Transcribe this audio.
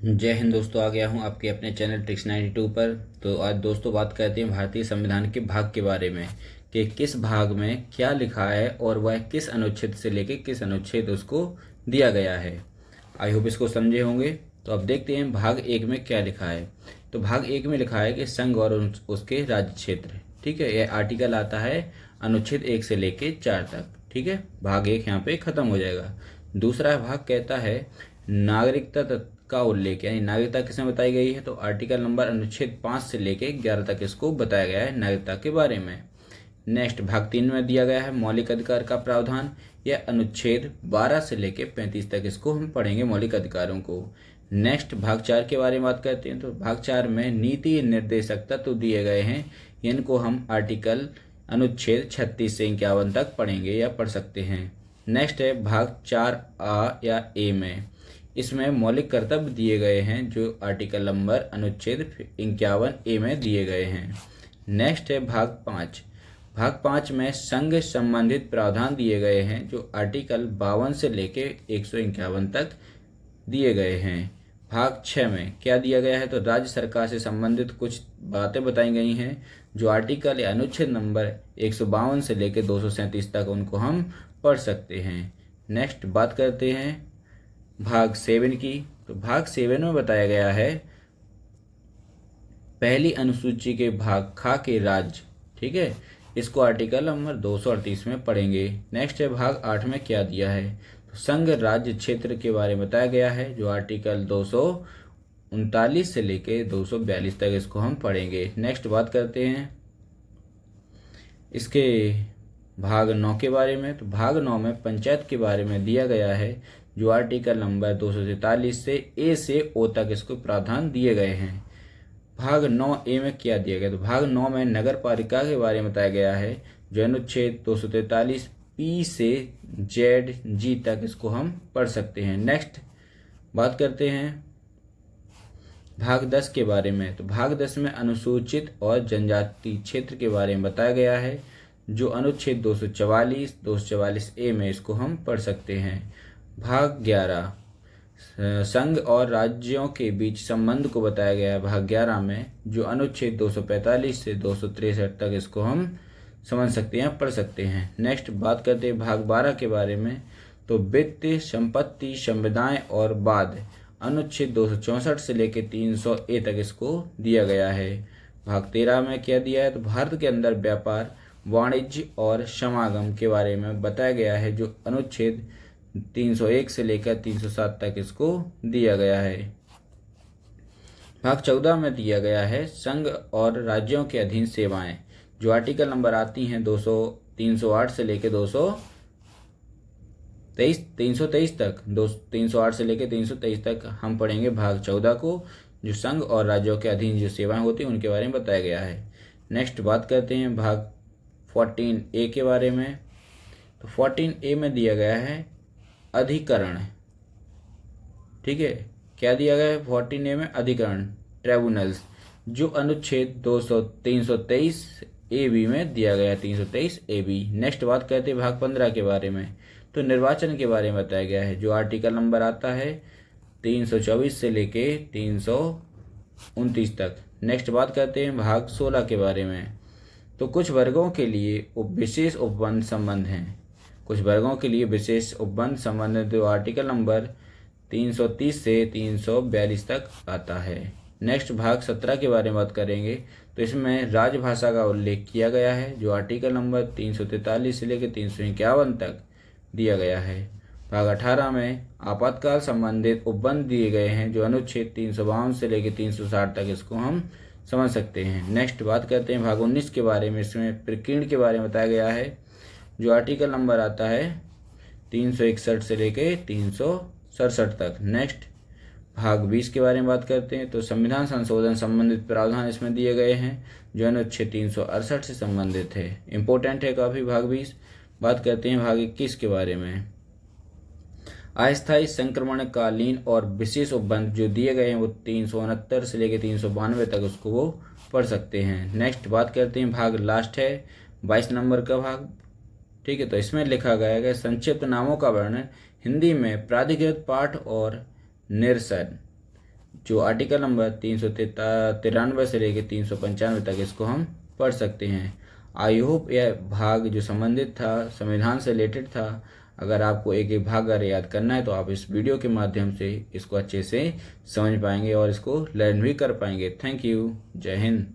जय हिंद दोस्तों, आ गया हूं आपके अपने चैनल ट्रिक्स 92 पर। तो आज दोस्तों बात करते हैं भारतीय संविधान के भाग के बारे में कि किस भाग में क्या लिखा है और वह किस अनुच्छेद से लेकर किस अनुच्छेद उसको दिया गया है। आई होप इसको समझे होंगे। तो अब देखते हैं भाग एक में क्या लिखा है। तो भाग एक में लिखा है कि संघ और उसके राज्य क्षेत्र। ठीक है, यह आर्टिकल आता है अनुच्छेद 1 से लेके 4 तक। ठीक है, भाग एक यहाँ पे खत्म हो जाएगा। दूसरा भाग कहता है नागरिकता का उल्लेख, यानी नागरिकता किसमें बताई गई है। तो आर्टिकल नंबर अनुच्छेद 5 से लेके 11 तक इसको बताया गया है नागरिकता के बारे में। नेक्स्ट भाग 3 में दिया गया है मौलिक अधिकार का प्रावधान। यह अनुच्छेद 12 से लेके 35 तक इसको हम पढ़ेंगे मौलिक अधिकारों को। नेक्स्ट भाग 4 के बारे में बात करते हैं। तो भाग 4 में नीति निर्देशक तत्व दिए गए हैं। इनको हम आर्टिकल अनुच्छेद 36 से 51 तक पढ़ेंगे या पढ़ सकते हैं। नेक्स्ट है भाग 4A या ए में। इसमें मौलिक कर्तव्य दिए गए हैं जो आर्टिकल नंबर अनुच्छेद 51A में दिए गए हैं। नेक्स्ट है भाग 5। भाग 5 में संघ संबंधित प्रावधान दिए गए हैं जो आर्टिकल 52 से लेके 151 तक दिए गए हैं। भाग 6 में क्या दिया गया है। तो राज्य सरकार से संबंधित कुछ बातें बताई गई हैं जो आर्टिकल या अनुच्छेद नंबर 152 से लेकर 237 तक उनको हम पढ़ सकते हैं। नेक्स्ट बात करते हैं भाग 7 की। तो भाग 7 में बताया गया है पहली अनुसूची के भाग खा के राज्य। ठीक है, इसको आर्टिकल नंबर 238 में पढ़ेंगे। नेक्स्ट है भाग 8 में क्या दिया है। तो संघ राज्य क्षेत्र के बारे में बताया गया है जो आर्टिकल 239 से लेके 242 तक इसको हम पढ़ेंगे। नेक्स्ट बात करते हैं इसके भाग 9 के बारे में। तो भाग 9 में पंचायत के बारे में दिया गया है जो आर्टिकल नंबर 243 से ए से ओ तक इसको प्रावधान दिए गए हैं। भाग 9A में क्या दिया गया। तो भाग 9 में नगर पालिका के बारे में बताया गया है जो अनुच्छेद 243 P से ZG तक इसको हम पढ़ सकते हैं। नेक्स्ट बात करते हैं भाग 10 के बारे में। तो भाग 10 में अनुसूचित और जनजाति क्षेत्र के बारे में बताया गया है जो अनुच्छेद 244A में इसको हम पढ़ सकते हैं। भाग 11 संघ और राज्यों के बीच संबंध को बताया गया है भाग 11 में जो अनुच्छेद 245 से 263 तक इसको हम समझ सकते हैं, पढ़ सकते हैं। नेक्स्ट बात करते हैं भाग 12 के बारे में। तो वित्त, संपत्ति, संविदाएं और बाद अनुच्छेद 264 से लेकर 300A तक इसको दिया गया है। भाग 13 में क्या दिया है। तो भारत के अंदर व्यापार, वाणिज्य और समागम के बारे में बताया गया है जो अनुच्छेद 301 से लेकर 307 तक इसको दिया गया है। भाग 14 में दिया गया है संघ और राज्यों के अधीन सेवाएं जो आर्टिकल नंबर आती हैं 308 से लेकर 323 तक 308 से लेकर 323 तक हम पढ़ेंगे भाग 14 को, जो संघ और राज्यों के अधीन जो सेवाएं होती हैं उनके बारे में बताया गया है। नेक्स्ट बात करते हैं भाग 14A के बारे में। तो 14A में दिया गया है अधिकरण। ठीक है, क्या दिया गया है 14A में। अधिकरण, ट्राइब्यूनल्स, जो अनुच्छेद 323AB में दिया गया है, 323AB। नेक्स्ट बात करते हैं भाग 15 के बारे में। तो निर्वाचन के बारे में बताया गया है जो आर्टिकल नंबर आता है 324 से लेके 329 तक। नेक्स्ट बात करते हैं भाग 16 के बारे में। तो कुछ वर्गों के लिए विशेष उपबंध संबंध हैं। कुछ वर्गों के लिए विशेष उपबंध संबंध जो आर्टिकल नंबर 330 से 342 तक आता है। नेक्स्ट भाग 17 के बारे में बात करेंगे। तो इसमें राजभाषा का उल्लेख किया गया है जो आर्टिकल नंबर 343 से लेकर 351 तक दिया गया है। भाग 18 में आपातकाल संबंधित उपबंध दिए गए हैं जो अनुच्छेद 352 से लेकर 360 तक इसको हम समझ सकते हैं। नेक्स्ट बात करते हैं भाग 19 के बारे में। इसमें प्रकीर्ण के बारे में बताया गया है जो आर्टिकल नंबर आता है 361 से लेके 367 तक। नेक्स्ट भाग 20 के बारे में बात करते हैं। तो संविधान संशोधन संबंधित प्रावधान इसमें दिए गए हैं जो अनुच्छेद 368 से संबंधित है। इंपॉर्टेंट है काफी भाग 20। बात करते हैं भाग 21 के बारे में। अस्थायी संक्रमणकालीन और विशेष उपबंध जो दिए गए हैं वो 369 से लेकर 392 तक उसको वो पढ़ सकते हैं। नेक्स्ट बात करते हैं भाग लास्ट है 22 नंबर का भाग। ठीक है, तो इसमें लिखा गया है संक्षिप्त नामों का वर्णन हिंदी में प्राधिकृत पाठ और निरसन। जो आर्टिकल नंबर 393 से लेकर 395 तक इसको हम पढ़ सकते हैं। आई होप यह भाग जो संबंधित था संविधान से रिलेटेड था, अगर आपको एक एक भाग अगर याद करना है तो आप इस वीडियो के माध्यम से इसको अच्छे से समझ पाएंगे और इसको लर्न भी कर पाएंगे। Thank you. जय हिंद।